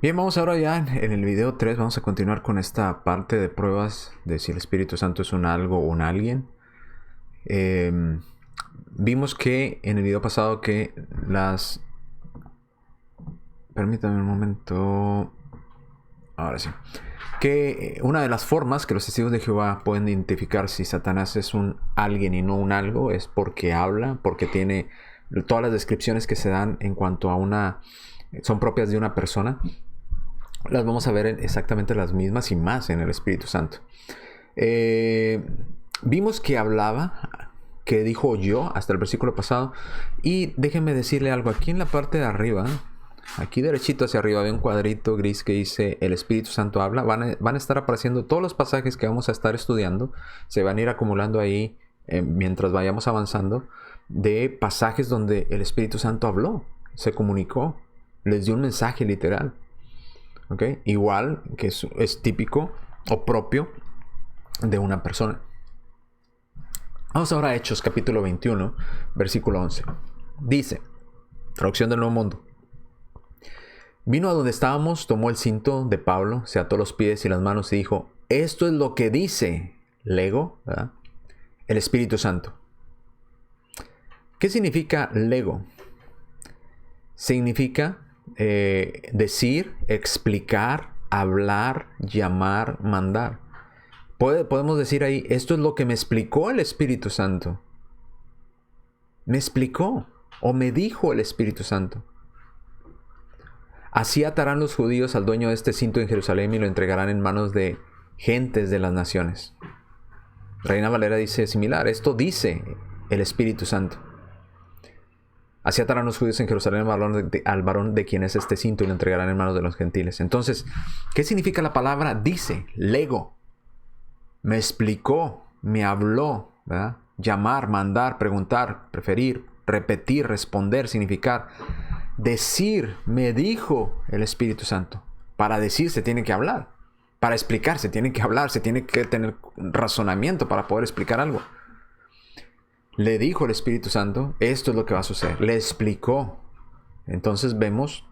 Bien, vamos ahora ya en el video 3. Vamos a continuar con esta parte de pruebas de si el Espíritu Santo es un algo o un alguien. Eh, Vimos que en el video pasado que las... Permítame un momento. Ahora sí. Que una de las formas que los testigos de Jehová pueden identificar si Satanás es un alguien y no un algo es porque habla, porque tiene todas las descripciones que se dan en cuanto a una... son propias de una persona. Las vamos a ver en exactamente las mismas y más en el Espíritu Santo. Vimos que hablaba, que dijo yo hasta el versículo pasado. Y déjenme decirle algo. Aquí en la parte de arriba, aquí derechito hacia arriba, hay un cuadrito gris que dice el Espíritu Santo habla. Van a estar apareciendo todos los pasajes que vamos a estar estudiando. Se van a ir acumulando ahí mientras vayamos avanzando, de pasajes donde el Espíritu Santo habló, se comunicó, les dio un mensaje literal. ¿Okay? Igual que es típico o propio de una persona. Vamos ahora a Hechos capítulo 21, versículo 11. Dice, traducción del Nuevo Mundo: vino a donde estábamos, tomó el cinto de Pablo, se ató los pies y las manos y dijo: esto es lo que dice Lego, ¿verdad?, el Espíritu Santo. ¿Qué significa Lego? Significa decir, explicar, hablar, llamar, mandar. Podemos decir ahí, esto es lo que me explicó el Espíritu Santo. Me explicó o me dijo el Espíritu Santo. Así atarán los judíos al dueño de este cinto en Jerusalén y lo entregarán en manos de gentes de las naciones. Reina Valera dice similar, esto dice el Espíritu Santo. Así atarán los judíos en Jerusalén al varón de quien es este cinto y lo entregarán en manos de los gentiles. Entonces, ¿qué significa la palabra dice? Lego. Me explicó, me habló, ¿verdad? Llamar, mandar, preguntar, preferir, repetir, responder, significar. Decir, me dijo el Espíritu Santo. Para decir se tiene que hablar. Para explicar se tiene que hablar, se tiene que tener razonamiento para poder explicar algo. Le dijo el Espíritu Santo, esto es lo que va a suceder. Le explicó. Entonces vemos,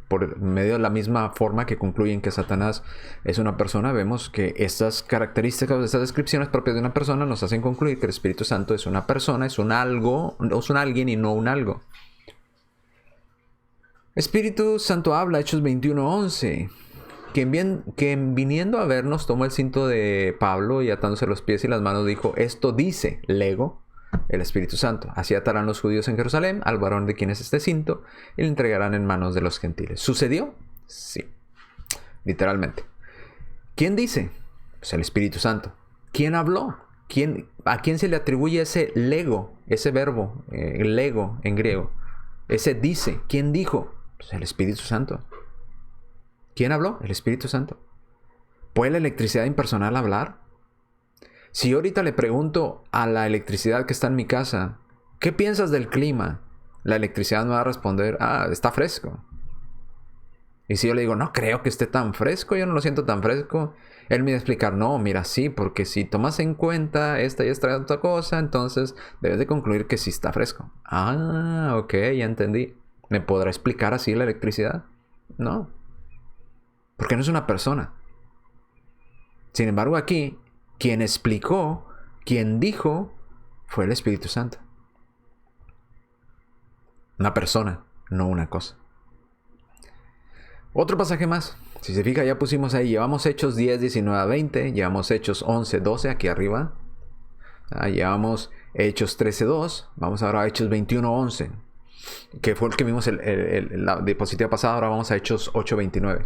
por medio de la misma forma que concluyen que Satanás es una persona, vemos que estas características, estas descripciones propias de una persona nos hacen concluir que el Espíritu Santo es una persona, es un algo, es un alguien y no un algo. Espíritu Santo habla, Hechos 21:11. Quien viniendo a vernos tomó el cinto de Pablo y atándose los pies y las manos dijo: esto dice Lego, el Espíritu Santo. Así atarán los judíos en Jerusalén al varón de quien es este cinto y le entregarán en manos de los gentiles. ¿Sucedió? Sí, literalmente. ¿Quién dice? Pues el Espíritu Santo. ¿Quién habló? ¿A quién se le atribuye ese lego, ese verbo, lego en griego? Ese dice. ¿Quién dijo? Pues el Espíritu Santo. ¿Quién habló? El Espíritu Santo. ¿Puede la electricidad impersonal hablar? Si yo ahorita le pregunto a la electricidad que está en mi casa, ¿qué piensas del clima? La electricidad me va a responder: está fresco. Y si yo le digo: no creo que esté tan fresco, yo no lo siento tan fresco, él me va a explicar: no, mira, sí, porque si tomas en cuenta esta y esta otra cosa, entonces debes de concluir que sí está fresco. Ok, ya entendí. ¿Me podrá explicar así la electricidad? No, porque no es una persona. Sin embargo, aquí, quien explicó, quien dijo, fue el Espíritu Santo. Una persona, no una cosa. Otro pasaje más. Si se fija, ya pusimos ahí, llevamos Hechos 10, 19 a 20, llevamos Hechos 11, 12 aquí arriba. Llevamos Hechos 13, 2, vamos ahora a Hechos 21, 11, que fue el que vimos la diapositiva pasada. Ahora vamos a Hechos 8, 29.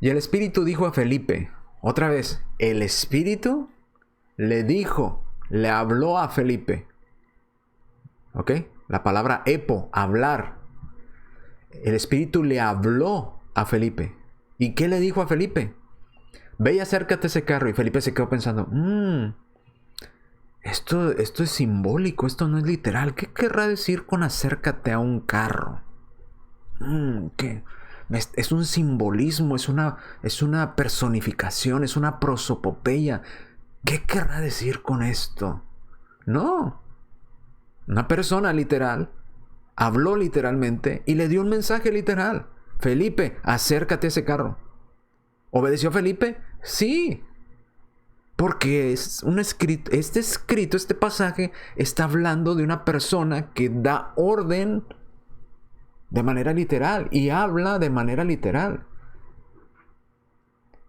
Y el Espíritu dijo a Felipe, otra vez, el Espíritu le dijo, le habló a Felipe. ¿Ok? La palabra epo, hablar. El Espíritu le habló a Felipe. ¿Y qué le dijo a Felipe? Ve y acércate a ese carro. Y Felipe se quedó pensando, esto es simbólico, esto no es literal. ¿Qué querrá decir con acércate a un carro? ¿Qué? Es un simbolismo, es una personificación, es una prosopopeya. ¿Qué querrá decir con esto? No. Una persona literal habló literalmente y le dio un mensaje literal. Felipe, acércate a ese carro. ¿Obedeció Felipe? Sí. Porque es un escrito, este pasaje está hablando de una persona que da orden de manera literal y habla de manera literal.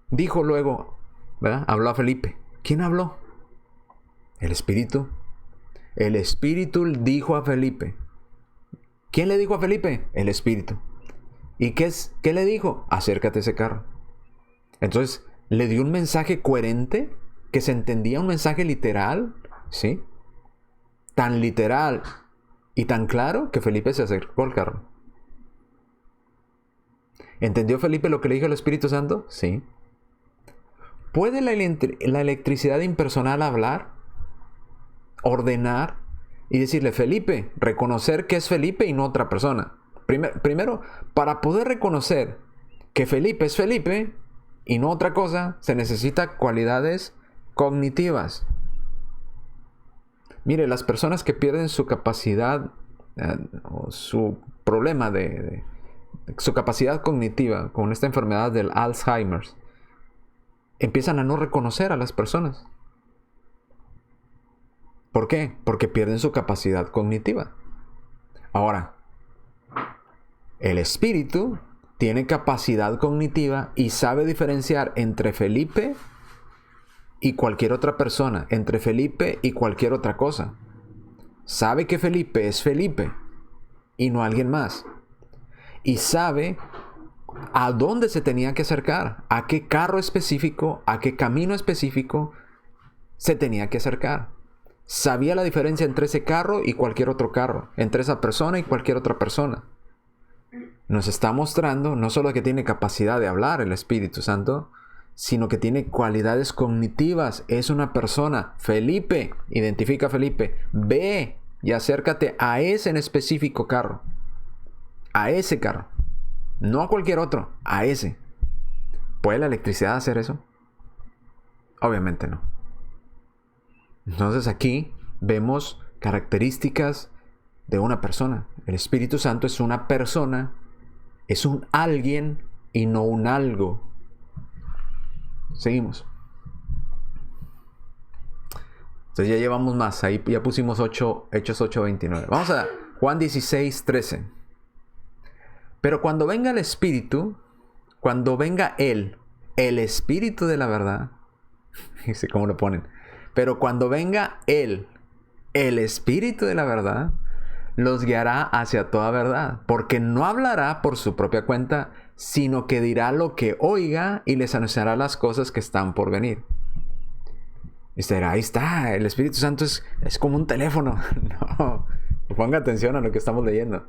Dijo luego, ¿verdad? Habló a Felipe. ¿Quién habló? El Espíritu. El Espíritu dijo a Felipe. ¿Quién le dijo a Felipe? El Espíritu. ¿Y qué le dijo? Acércate a ese carro. Entonces, le dio un mensaje coherente, que se entendía, un mensaje literal, ¿sí? Tan literal y tan claro que Felipe se acercó al carro. ¿Entendió Felipe lo que le dijo el Espíritu Santo? Sí. ¿Puede la electricidad impersonal hablar, ordenar y decirle, Felipe, reconocer que es Felipe y no otra persona? Primero, para poder reconocer que Felipe es Felipe y no otra cosa, se necesita cualidades cognitivas. Mire, las personas que pierden su capacidad o su problema de su capacidad cognitiva con esta enfermedad del Alzheimer, empiezan a no reconocer a las personas. ¿Por qué? Porque pierden su capacidad cognitiva. Ahora, el Espíritu tiene capacidad cognitiva y sabe diferenciar entre Felipe y cualquier otra persona, entre Felipe y cualquier otra cosa. Sabe que Felipe es Felipe y no alguien más. Y sabe a dónde se tenía que acercar, a qué carro específico, a qué camino específico se tenía que acercar. Sabía la diferencia entre ese carro y cualquier otro carro, entre esa persona y cualquier otra persona. Nos está mostrando no solo que tiene capacidad de hablar el Espíritu Santo, sino que tiene cualidades cognitivas. Es una persona. Felipe, identifica a Felipe, ve y acércate a ese en específico carro. A ese carro. No a cualquier otro, a ese. ¿Puede la electricidad hacer eso? Obviamente no. Entonces aquí vemos características de una persona. El Espíritu Santo es una persona, es un alguien y no un algo. Seguimos. Entonces ya llevamos más. Ahí ya pusimos Hechos 8:29. Vamos a Juan 16:13. Pero cuando venga el Espíritu, cuando venga Él, el Espíritu de la verdad, fíjense cómo lo ponen. Pero cuando venga Él, el Espíritu de la verdad, los guiará hacia toda verdad, porque no hablará por su propia cuenta, sino que dirá lo que oiga y les anunciará las cosas que están por venir. Y usted dirá, ahí está, el Espíritu Santo es como un teléfono. No, ponga atención a lo que estamos leyendo.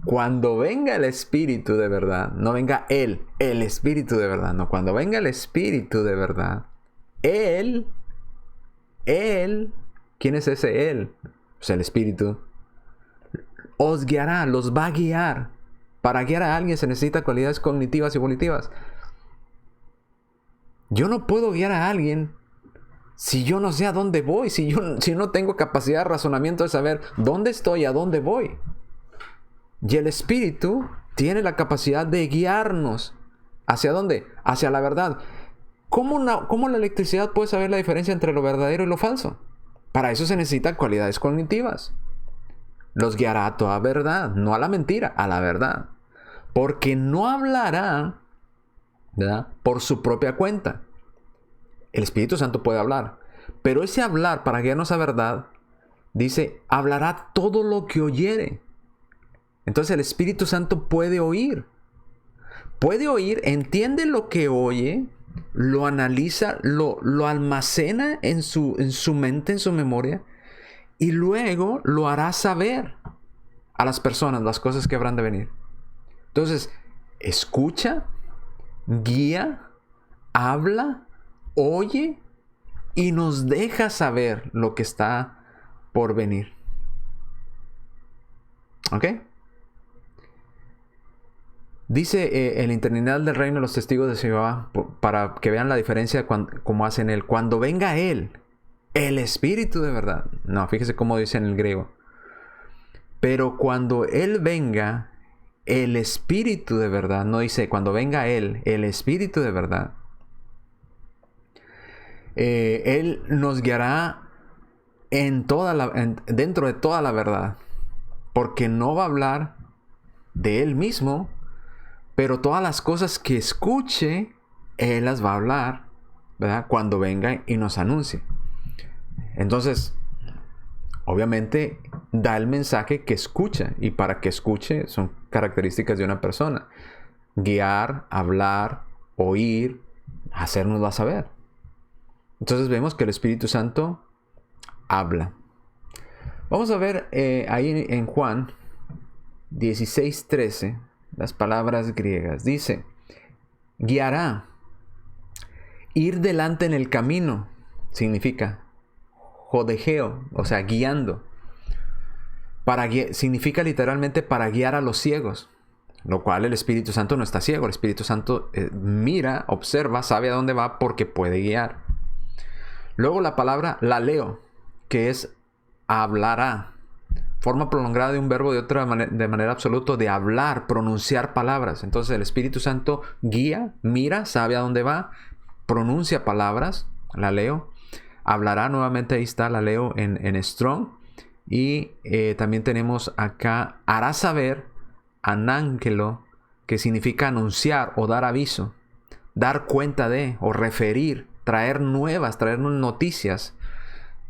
Cuando venga el Espíritu de verdad, no venga Él, el Espíritu de verdad, no, cuando venga el Espíritu de verdad, Él, ¿quién es ese Él? Pues el Espíritu. Os guiará, los va a guiar. Para guiar a alguien se necesita cualidades cognitivas y volitivas. Yo no puedo guiar a alguien si yo no sé a dónde voy, si no tengo capacidad de razonamiento de saber dónde estoy y a dónde voy. Y el Espíritu tiene la capacidad de guiarnos. ¿Hacia dónde? Hacia la verdad. ¿Cómo la electricidad puede saber la diferencia entre lo verdadero y lo falso? Para eso se necesitan cualidades cognitivas. Los guiará a toda verdad, no a la mentira, a la verdad. Porque no hablará, ¿verdad?, por su propia cuenta. El Espíritu Santo puede hablar. Pero ese hablar, para guiarnos a verdad, dice, hablará todo lo que oyere. Entonces el Espíritu Santo puede oír. Puede oír, entiende lo que oye, lo analiza, lo almacena en su mente, en su memoria, y luego lo hará saber a las personas las cosas que habrán de venir. Entonces, escucha, guía, habla, oye y nos deja saber lo que está por venir. ¿Ok? Dice el Interlineal del Reino de los Testigos de Jehová, para que vean la diferencia como hacen él. Cuando venga Él, el Espíritu de verdad. No, fíjese cómo dice en el griego. Pero cuando Él venga, el Espíritu de verdad, no dice cuando venga Él, el Espíritu de verdad, Él nos guiará dentro de toda la verdad, porque no va a hablar de Él mismo, pero todas las cosas que escuche, Él las va a hablar, ¿verdad? Cuando venga y nos anuncie. Entonces, obviamente, da el mensaje que escucha, y para que escuche son características de una persona: guiar, hablar, oír, hacérnoslo saber. Entonces vemos que el Espíritu Santo habla. Vamos a ver ahí en Juan 16:13, las palabras griegas. Dice, guiará. Ir delante en el camino significa jodegeo, o sea, guiando. Significa literalmente para guiar a los ciegos, lo cual el Espíritu Santo no está ciego. El Espíritu Santo mira, observa, sabe a dónde va porque puede guiar. Luego la palabra laleo, que es hablará, forma prolongada de un verbo de manera absoluta, de hablar, pronunciar palabras. Entonces el Espíritu Santo guía, mira, sabe a dónde va, pronuncia palabras, laleo, hablará. Nuevamente ahí está laleo en Strong. Y también tenemos acá hará saber, anángelo, que significa anunciar o dar aviso, dar cuenta de o referir, traer nuevas, traer noticias.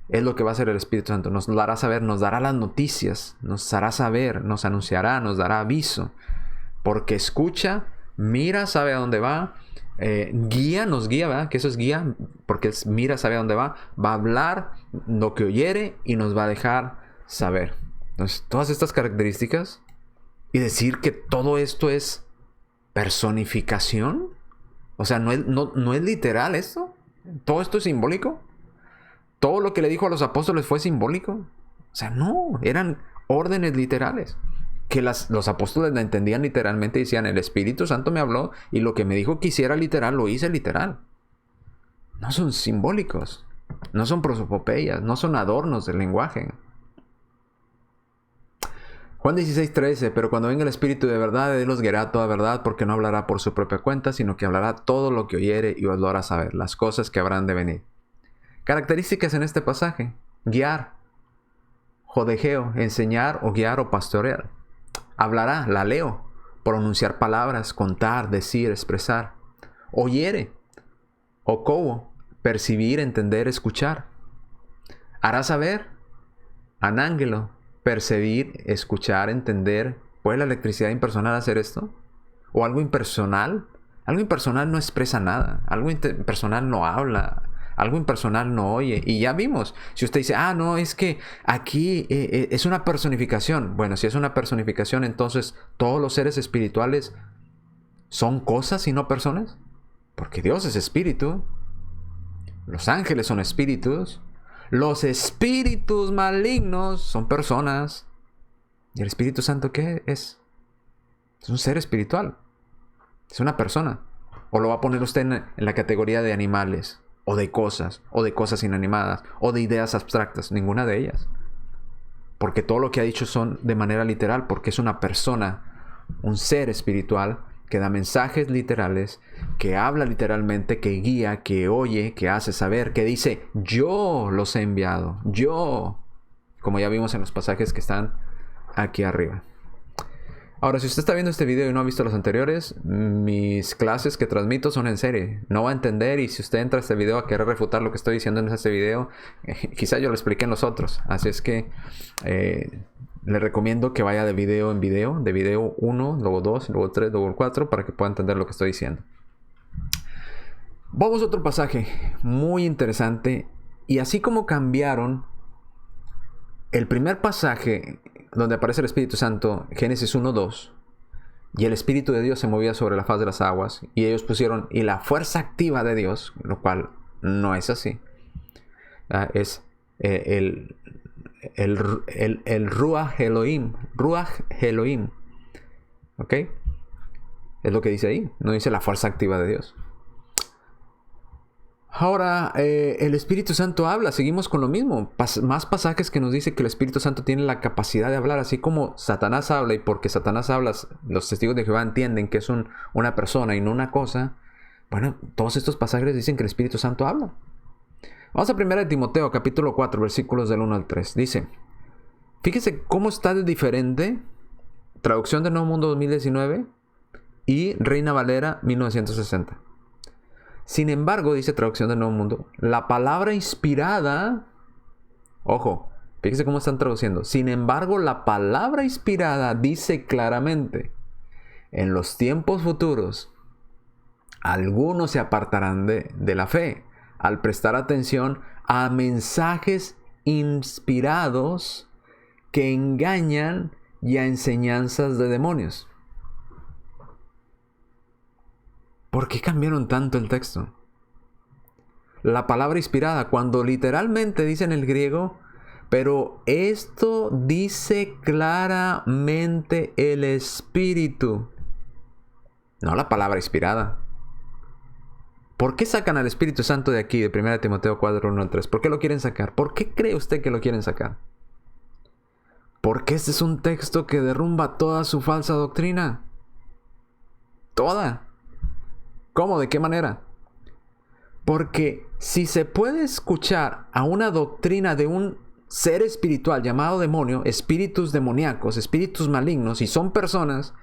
Es lo que va a hacer el Espíritu Santo. Nos dará saber, nos dará las noticias, nos hará saber, nos anunciará, nos dará aviso. Porque escucha, mira, sabe a dónde va, guía, nos guía, ¿verdad? Que eso es guía, porque mira, sabe a dónde va a hablar lo que oyere y nos va a dejar saber. Entonces, todas estas características, y decir que todo esto es personificación, o sea, no es literal esto. Todo esto es simbólico. Todo lo que le dijo a los apóstoles fue simbólico. O sea, no, eran órdenes literales. Que los apóstoles la entendían literalmente y decían, el Espíritu Santo me habló y lo que me dijo que hiciera literal, lo hice literal. No son simbólicos. No son prosopopeyas. No son adornos del lenguaje. Juan 16:13, pero cuando venga el Espíritu de verdad, Él os guiará toda verdad, porque no hablará por su propia cuenta, sino que hablará todo lo que oyere y os lo hará saber, las cosas que habrán de venir. Características en este pasaje: guiar, jodegeo, enseñar o guiar o pastorear. Hablará, laleo, pronunciar palabras, contar, decir, expresar. Oyere, okowo, percibir, entender, escuchar. Hará saber, anángelo, percibir, escuchar, entender. ¿Puede la electricidad impersonal hacer esto? ¿O algo impersonal? Algo impersonal no expresa nada. Algo impersonal no habla. Algo impersonal no oye. Y ya vimos. Si usted dice, no, es que aquí es una personificación. Bueno, si es una personificación, entonces todos los seres espirituales son cosas y no personas. Porque Dios es espíritu. Los ángeles son espíritus. Los espíritus malignos son personas. ¿Y el Espíritu Santo qué es? Es un ser espiritual. Es una persona. ¿O lo va a poner usted en la categoría de animales? ¿O de cosas inanimadas? ¿O de ideas abstractas? Ninguna de ellas. Porque todo lo que ha dicho son de manera literal. Porque es una persona, un ser espiritual que da mensajes literales, que habla literalmente, que guía, que oye, que hace saber, que dice, yo los he enviado, yo, como ya vimos en los pasajes que están aquí arriba. Ahora, si usted está viendo este video y no ha visto los anteriores, mis clases que transmito son en serie. No va a entender, y si usted entra a este video a querer refutar lo que estoy diciendo en este video, quizá yo lo expliqué en los otros. Así es que le recomiendo que vaya de video en video, de video 1, luego 2, luego 3, luego 4, para que pueda entender lo que estoy diciendo. Vamos a otro pasaje muy interesante. Y así como cambiaron el primer pasaje donde aparece el Espíritu Santo, Génesis 1:2, y el Espíritu de Dios se movía sobre la faz de las aguas, y ellos pusieron, y la fuerza activa de Dios, lo cual no es así. Es el Ruach Elohim. Ruach Elohim. ¿Ok? Es lo que dice ahí. No dice la fuerza activa de Dios. Ahora, el Espíritu Santo habla, seguimos con lo mismo. Más pasajes que nos dice que el Espíritu Santo tiene la capacidad de hablar, así como Satanás habla, y porque Satanás habla, los testigos de Jehová entienden que es una persona y no una cosa. Bueno, todos estos pasajes dicen que el Espíritu Santo habla. Vamos a 1 Timoteo, capítulo 4, versículos del 1 al 3. Dice, fíjese cómo está de diferente Traducción del Nuevo Mundo 2019 y Reina Valera 1960. Sin embargo, dice Traducción del Nuevo Mundo, la palabra inspirada, ojo, fíjese cómo están traduciendo. Sin embargo, la palabra inspirada dice claramente, en los tiempos futuros, algunos se apartarán de la fe al prestar atención a mensajes inspirados que engañan y a enseñanzas de demonios. ¿Por qué cambiaron tanto el texto? La palabra inspirada, cuando literalmente dice en el griego, pero esto dice claramente el Espíritu, no la palabra inspirada. ¿Por qué sacan al Espíritu Santo de aquí, de 1 Timoteo 4, 1 al 3? ¿Por qué lo quieren sacar? ¿Por qué cree usted que lo quieren sacar? Porque este es un texto que derrumba toda su falsa doctrina. Toda. ¿Cómo? ¿De qué manera? Porque si se puede escuchar a una doctrina de un ser espiritual llamado demonio, espíritus demoníacos, espíritus malignos, y son personas,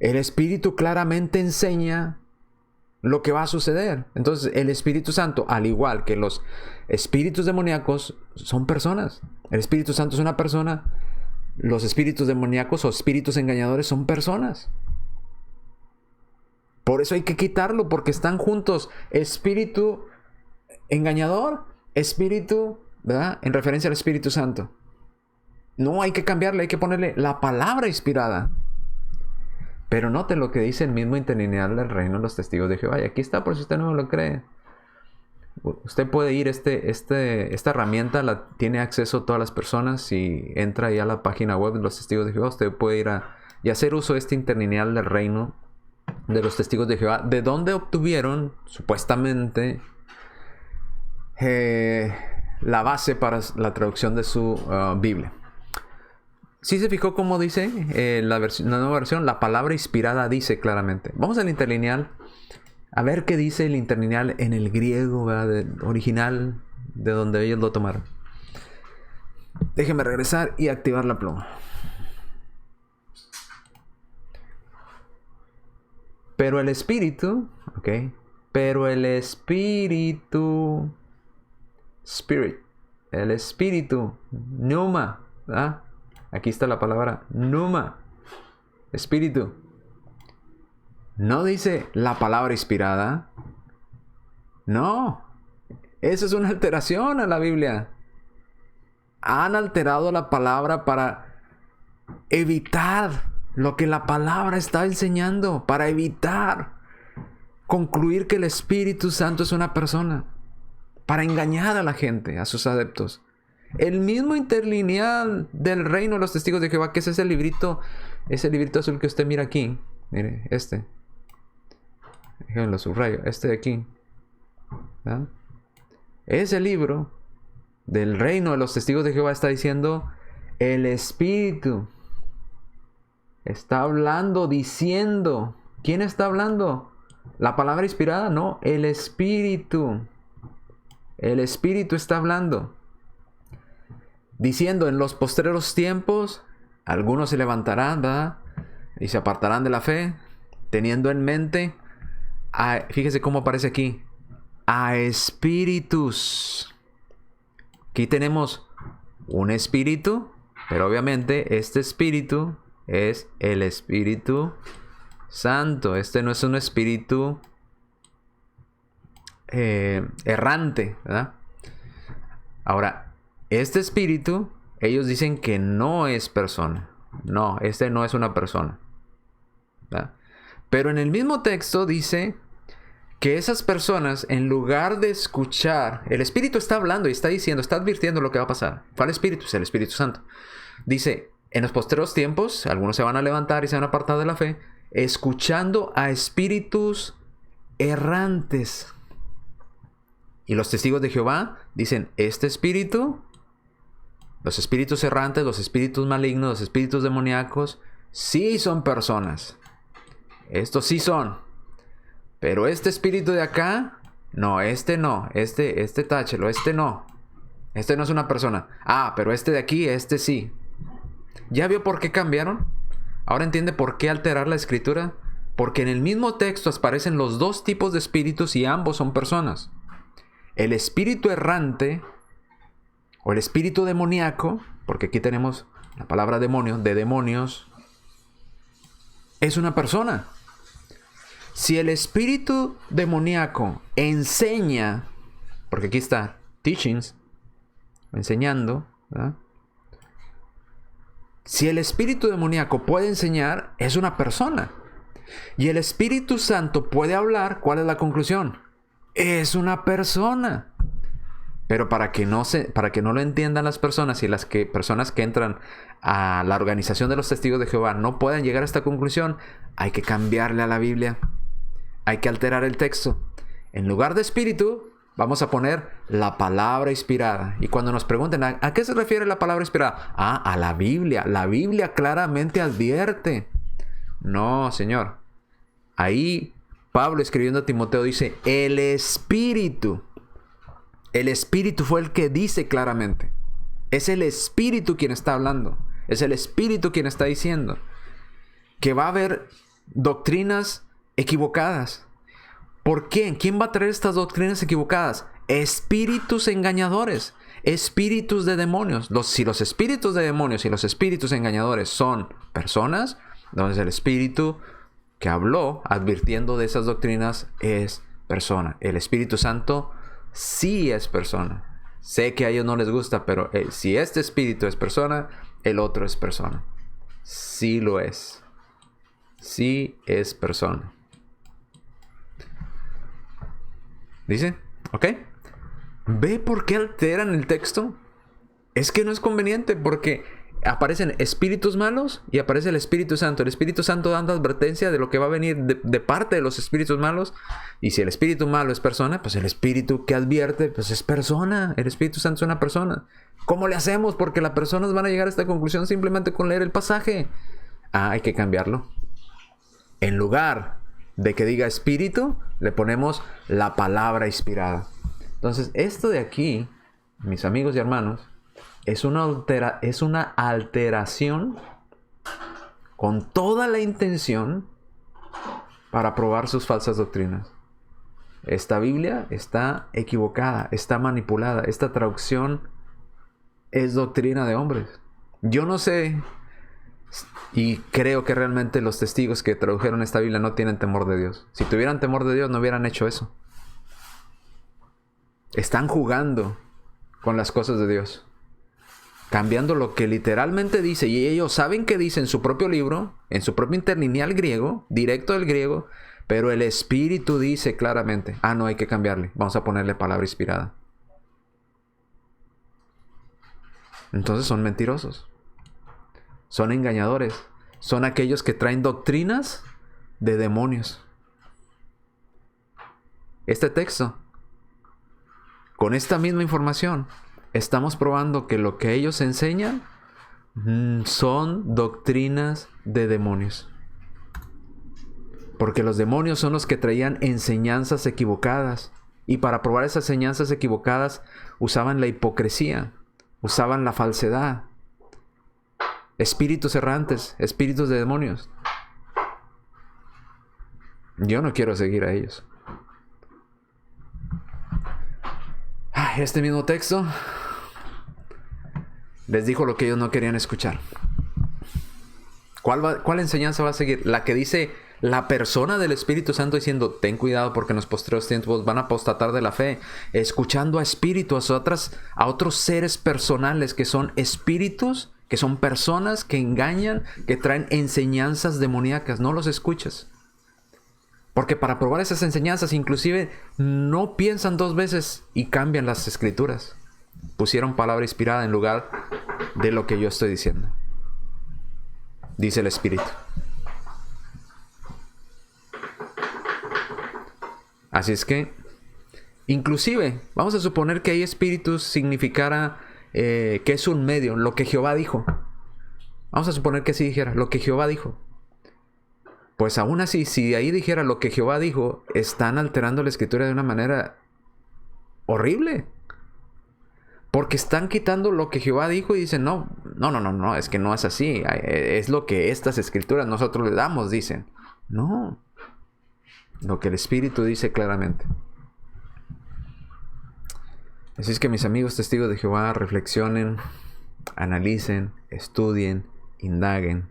el Espíritu claramente enseña lo que va a suceder. Entonces, el Espíritu Santo, al igual que los espíritus demoníacos, son personas. El Espíritu Santo es una persona. Los espíritus demoníacos o espíritus engañadores son personas. Por eso hay que quitarlo, porque están juntos. Espíritu engañador, espíritu, ¿verdad? En referencia al Espíritu Santo. No, hay que cambiarle, hay que ponerle la palabra inspirada. Pero note lo que dice el mismo interlineal del reino de los testigos de Jehová. Y aquí está, por si usted no lo cree. Usted puede ir, esta herramienta la tiene acceso a todas las personas. Si entra ahí a la página web de los testigos de Jehová, usted puede ir y hacer uso de este interlineal del reino de los testigos de Jehová, de donde obtuvieron supuestamente la base para la traducción de su Biblia. ¿Sí se fijó cómo dice la nueva versión? La palabra inspirada dice claramente. Vamos al interlineal a ver qué dice el interlineal en el griego, ¿verdad? Original, de donde ellos lo tomaron. Déjenme regresar y activar la pluma. Pero el Espíritu, ¿ok? Pero el Espíritu, el Espíritu, pneuma, ¿verdad? Aquí está la palabra pneuma, Espíritu. No dice la palabra inspirada. No, eso es una alteración a la Biblia. Han alterado la palabra para evitar lo que la palabra está enseñando, para evitar concluir que el Espíritu Santo es una persona, para engañar a la gente, a sus adeptos. El mismo interlineal del reino de los testigos de Jehová, que es ese librito azul que usted mira aquí. Mire, déjenme lo subrayo, de aquí. ¿Ah? Ese libro del reino de los testigos de Jehová está diciendo, el Espíritu está hablando, diciendo. ¿Quién está hablando? ¿La palabra inspirada? No, el Espíritu. El Espíritu está hablando. Diciendo, en los postreros tiempos, algunos se levantarán, ¿verdad? Y se apartarán de la fe, teniendo en mente, fíjese cómo aparece aquí, a espíritus. Aquí tenemos un espíritu, pero obviamente este espíritu es el Espíritu Santo. Este no es un espíritu errante, ¿verdad? Ahora, este espíritu, ellos dicen que no es persona. No, este no es una persona, ¿verdad? Pero en el mismo texto dice que esas personas, en lugar de escuchar, el Espíritu está hablando y está diciendo, está advirtiendo lo que va a pasar. ¿Cuál Espíritu? Es el Espíritu Santo. Dice, en los postreros tiempos, algunos se van a levantar y se van a apartar de la fe, escuchando a espíritus errantes. Y los testigos de Jehová dicen, este espíritu, los espíritus errantes, los espíritus malignos, los espíritus demoníacos, sí son personas. Estos sí son. Pero este espíritu de acá, no, este táchelo, este no. Este no es una persona. Ah, pero este de aquí, este sí. ¿Ya vio por qué cambiaron? ¿Ahora entiende por qué alterar la escritura? Porque en el mismo texto aparecen los dos tipos de espíritus y ambos son personas. El espíritu errante o el espíritu demoníaco, porque aquí tenemos la palabra demonio, de demonios, es una persona. Si el espíritu demoníaco enseña, porque aquí está teachings, enseñando, ¿verdad? Si el espíritu demoníaco puede enseñar, es una persona. Y el Espíritu Santo puede hablar, ¿cuál es la conclusión? Es una persona. Pero para que no lo entiendan las personas y personas que entran a la organización de los testigos de Jehová no puedan llegar a esta conclusión, hay que cambiarle a la Biblia. Hay que alterar el texto. En lugar de espíritu, vamos a poner la palabra inspirada. Y cuando nos pregunten, ¿a qué se refiere la palabra inspirada? Ah, a la Biblia. La Biblia claramente advierte. No, Señor. Ahí Pablo escribiendo a Timoteo dice, el Espíritu. El Espíritu fue el que dice claramente. Es el Espíritu quien está hablando. Es el Espíritu quien está diciendo que va a haber doctrinas equivocadas. ¿Por qué? ¿Quién va a traer estas doctrinas equivocadas? Espíritus engañadores. Espíritus de demonios. Si los espíritus de demonios y los espíritus engañadores son personas, entonces el Espíritu que habló advirtiendo de esas doctrinas es persona. El Espíritu Santo sí es persona. Sé que a ellos no les gusta, pero si este espíritu es persona, el otro es persona. Sí lo es. Sí es persona. ¿Dice? ¿Ok? ¿Ve por qué alteran el texto? Es que no es conveniente porque aparecen espíritus malos y aparece el Espíritu Santo. El Espíritu Santo dando advertencia de lo que va a venir de parte de los espíritus malos. Y si el espíritu malo es persona, pues el espíritu que advierte, pues es persona. El Espíritu Santo es una persona. ¿Cómo le hacemos? Porque las personas van a llegar a esta conclusión simplemente con leer el pasaje. Ah, hay que cambiarlo. En lugar de que diga espíritu, le ponemos la palabra inspirada. Entonces, esto de aquí, mis amigos y hermanos, es una alteración con toda la intención para probar sus falsas doctrinas. Esta Biblia está equivocada, está manipulada. Esta traducción es doctrina de hombres. Yo no sé, y creo que realmente los testigos que tradujeron esta Biblia no tienen temor de Dios. Si tuvieran temor de Dios no hubieran hecho eso. Están jugando con las cosas de Dios, cambiando lo que literalmente dice, y ellos saben que dice en su propio libro, en su propio interlineal griego, directo del griego, pero el Espíritu dice claramente, no hay que cambiarle, vamos a ponerle palabra inspirada. Entonces son mentirosos, son engañadores, son aquellos que traen doctrinas de demonios. Este texto, con esta misma información, estamos probando que lo que ellos enseñan son doctrinas de demonios. Porque los demonios son los que traían enseñanzas equivocadas. Y para probar esas enseñanzas equivocadas usaban la hipocresía, usaban la falsedad. Espíritus errantes, espíritus de demonios. Yo no quiero seguir a ellos. Este mismo texto les dijo lo que ellos no querían escuchar. ¿Cuál enseñanza va a seguir? La que dice la persona del Espíritu Santo diciendo, ten cuidado porque en los postreros tiempos van a apostatar de la fe, escuchando a espíritus, a otros seres personales que son espíritus, que son personas que engañan, que traen enseñanzas demoníacas. No los escuches. Porque para probar esas enseñanzas, inclusive, no piensan dos veces y cambian las escrituras. Pusieron palabra inspirada en lugar de lo que yo estoy diciendo. Dice el Espíritu. Así es que Inclusive, vamos a suponer que hay espíritus significara que es un medio, lo que Jehová dijo. Vamos a suponer que así dijera, lo que Jehová dijo. Pues aún así, si ahí dijera lo que Jehová dijo, están alterando la escritura de una manera horrible. Porque están quitando lo que Jehová dijo y dicen, no, es que no es así. Es lo que estas escrituras nosotros le damos, dicen. No. Lo que el Espíritu dice claramente. Así es que mis amigos testigos de Jehová, reflexionen, analicen, estudien, indaguen.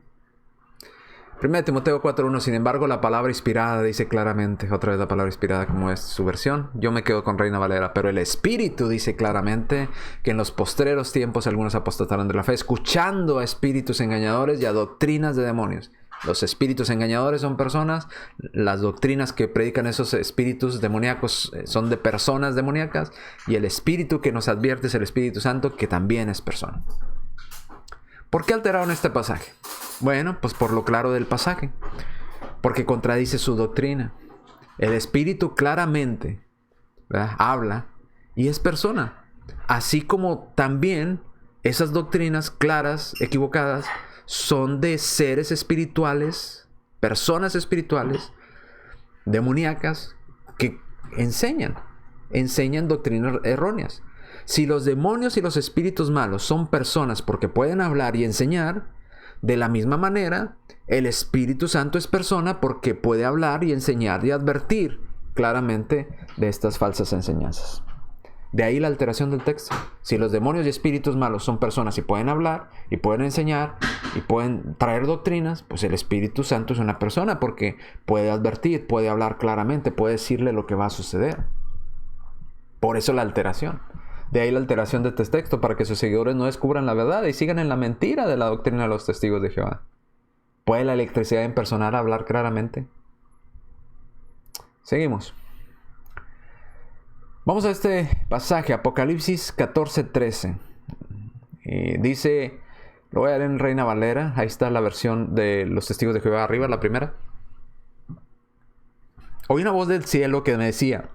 1 Timoteo 4:1, sin embargo, la palabra inspirada dice claramente, otra vez la palabra inspirada como es su versión, yo me quedo con Reina Valera, pero el Espíritu dice claramente que en los postreros tiempos algunos apostatarán de la fe, escuchando a espíritus engañadores y a doctrinas de demonios. Los espíritus engañadores son personas, las doctrinas que predican esos espíritus demoníacos son de personas demoníacas, y el espíritu que nos advierte es el Espíritu Santo, que también es persona. ¿Por qué alteraron este pasaje? Bueno, pues por lo claro del pasaje. Porque contradice su doctrina. El Espíritu claramente, ¿verdad?, habla y es persona. Así como también esas doctrinas claras, equivocadas, son de seres espirituales, personas espirituales, demoníacas, que enseñan doctrinas erróneas. Si los demonios y los espíritus malos son personas porque pueden hablar y enseñar, de la misma manera, el Espíritu Santo es persona porque puede hablar y enseñar y advertir claramente de estas falsas enseñanzas. De ahí la alteración del texto. Si los demonios y espíritus malos son personas y pueden hablar y pueden enseñar y pueden traer doctrinas, pues el Espíritu Santo es una persona porque puede advertir, puede hablar claramente, puede decirle lo que va a suceder. Por eso la alteración. De ahí la alteración de este texto, para que sus seguidores no descubran la verdad y sigan en la mentira de la doctrina de los testigos de Jehová. ¿Puede la electricidad impersonal hablar claramente? Seguimos. Vamos a este pasaje, Apocalipsis 14:13. Dice, lo voy a leer en Reina Valera, ahí está la versión de los testigos de Jehová arriba, la primera. Oí una voz del cielo que me decía,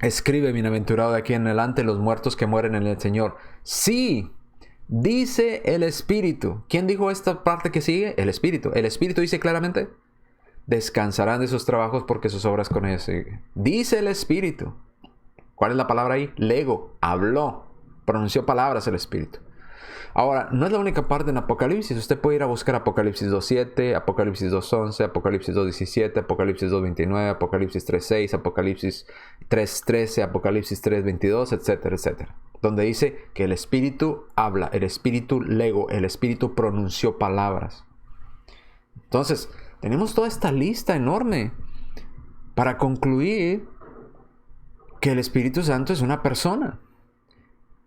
escribe, bienaventurado de aquí en adelante los muertos que mueren en el Señor. Sí, dice el Espíritu. ¿Quién dijo esta parte que sigue? El Espíritu. El Espíritu dice claramente, descansarán de sus trabajos porque sus obras con ellos siguen. Dice el Espíritu. ¿Cuál es la palabra ahí? Lego, habló, pronunció palabras el Espíritu. Ahora, no es la única parte en Apocalipsis. Usted puede ir a buscar Apocalipsis 2:7, Apocalipsis 2:11, Apocalipsis 2:17, Apocalipsis 2:29, Apocalipsis 3:6, Apocalipsis 3:13, Apocalipsis 3:22, etcétera, etcétera. Donde dice que el Espíritu habla, el Espíritu legó, el Espíritu pronunció palabras. Entonces, tenemos toda esta lista enorme para concluir que el Espíritu Santo es una persona.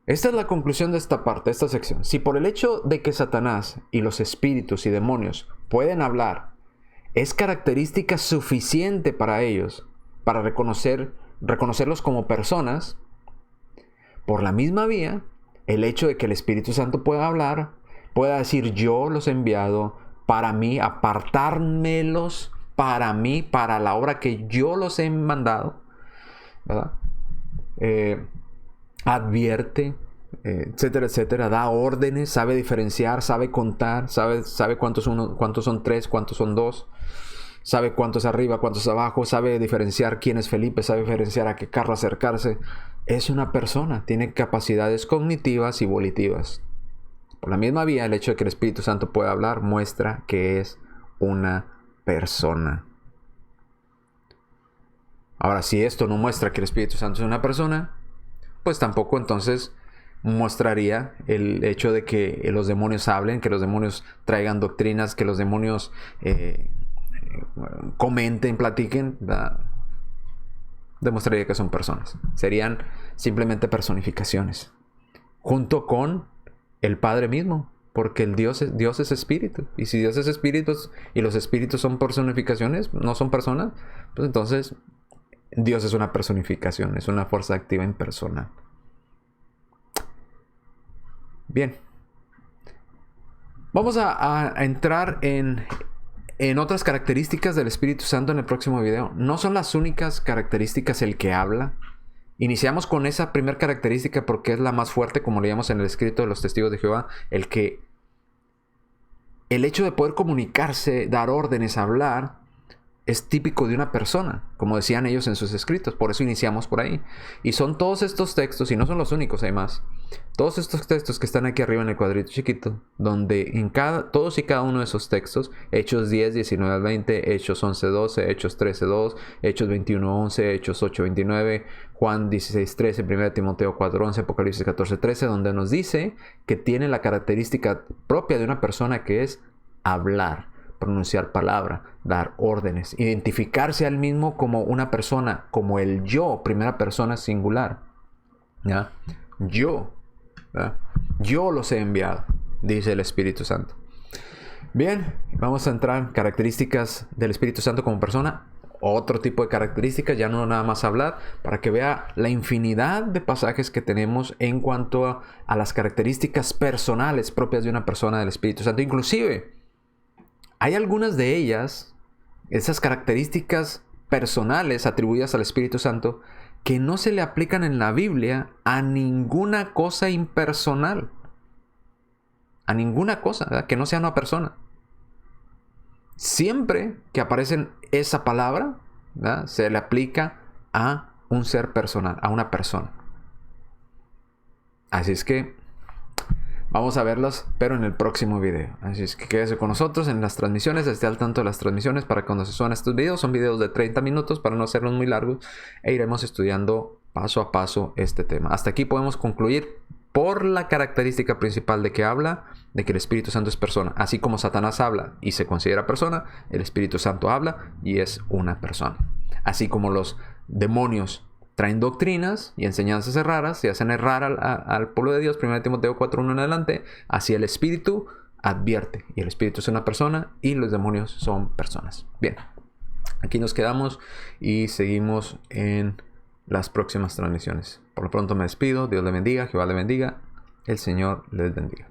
Esta es la conclusión de esta parte, de esta sección. Si por el hecho de que Satanás y los espíritus y demonios pueden hablar, es característica suficiente para ellos, para reconocerlos como personas, por la misma vía, el hecho de que el Espíritu Santo pueda hablar, pueda decir, yo los he enviado para mí, apartármelos para mí, para la obra que yo los he mandado, ¿verdad? Advierte, etcétera, etcétera, da órdenes, sabe diferenciar, sabe contar, sabe cuántos son tres, cuántos son dos, sabe cuántos arriba, cuántos abajo, sabe diferenciar quién es Felipe, sabe diferenciar a qué carro acercarse. Es una persona, tiene capacidades cognitivas y volitivas. Por la misma vía, el hecho de que el Espíritu Santo pueda hablar muestra que es una persona. Ahora, si esto no muestra que el Espíritu Santo es una persona, pues tampoco entonces mostraría el hecho de que los demonios hablen, que los demonios traigan doctrinas, que los demonios comenten, platiquen, ¿verdad? Demostraría que son personas. Serían simplemente personificaciones, junto con el Padre mismo, porque Dios es espíritu. Y si Dios es espíritu y los espíritus son personificaciones, no son personas, pues entonces Dios es una personificación, es una fuerza activa impersonal. Bien. Vamos a entrar en otras características del Espíritu Santo en el próximo video. No son las únicas características el que habla Iniciamos con esa primera característica porque es la más fuerte, como leíamos en el escrito de los testigos de Jehová, el hecho de poder comunicarse, dar órdenes, hablar, es típico de una persona, como decían ellos en sus escritos. Por eso iniciamos por ahí. Y son todos estos textos, y no son los únicos, hay más. Todos estos textos que están aquí arriba en el cuadrito chiquito, donde todos y cada uno de esos textos, Hechos 10, 19 al 20, Hechos 11, 12, Hechos 13, 2, Hechos 21, 11, Hechos 8, 29, Juan 16, 13, 1 Timoteo 4, 11, Apocalipsis 14, 13, donde nos dice que tiene la característica propia de una persona, que es hablar, pronunciar palabra, dar órdenes, identificarse al mismo como una persona, como el yo, primera persona singular. ¿Ya? Yo. ¿Verdad? Yo los he enviado, dice el Espíritu Santo. Bien, vamos a entrar en características del Espíritu Santo como persona. Otro tipo de características, ya no nada más hablar, para que vea la infinidad de pasajes que tenemos en cuanto a las características personales propias de una persona del Espíritu Santo. Inclusive, hay algunas de ellas, esas características personales atribuidas al Espíritu Santo, que no se le aplican en la Biblia a ninguna cosa impersonal. A ninguna cosa, ¿verdad? Que no sea una persona. Siempre que aparece esa palabra, ¿verdad?, se le aplica a un ser personal, a una persona. Así es que vamos a verlos, pero en el próximo video. Así es que quédese con nosotros en las transmisiones, esté al tanto de las transmisiones para cuando se suban estos videos. Son videos de 30 minutos para no hacerlos muy largos, e iremos estudiando paso a paso este tema. Hasta aquí podemos concluir por la característica principal de que habla, de que el Espíritu Santo es persona. Así como Satanás habla y se considera persona, el Espíritu Santo habla y es una persona. Así como los demonios traen doctrinas y enseñanzas raras y hacen errar al pueblo de Dios, 1 Timoteo 4:1 en adelante, así el Espíritu advierte. Y el Espíritu es una persona y los demonios son personas. Bien, aquí nos quedamos y seguimos en las próximas transmisiones. Por lo pronto me despido. Dios le bendiga, Jehová le bendiga, el Señor les bendiga.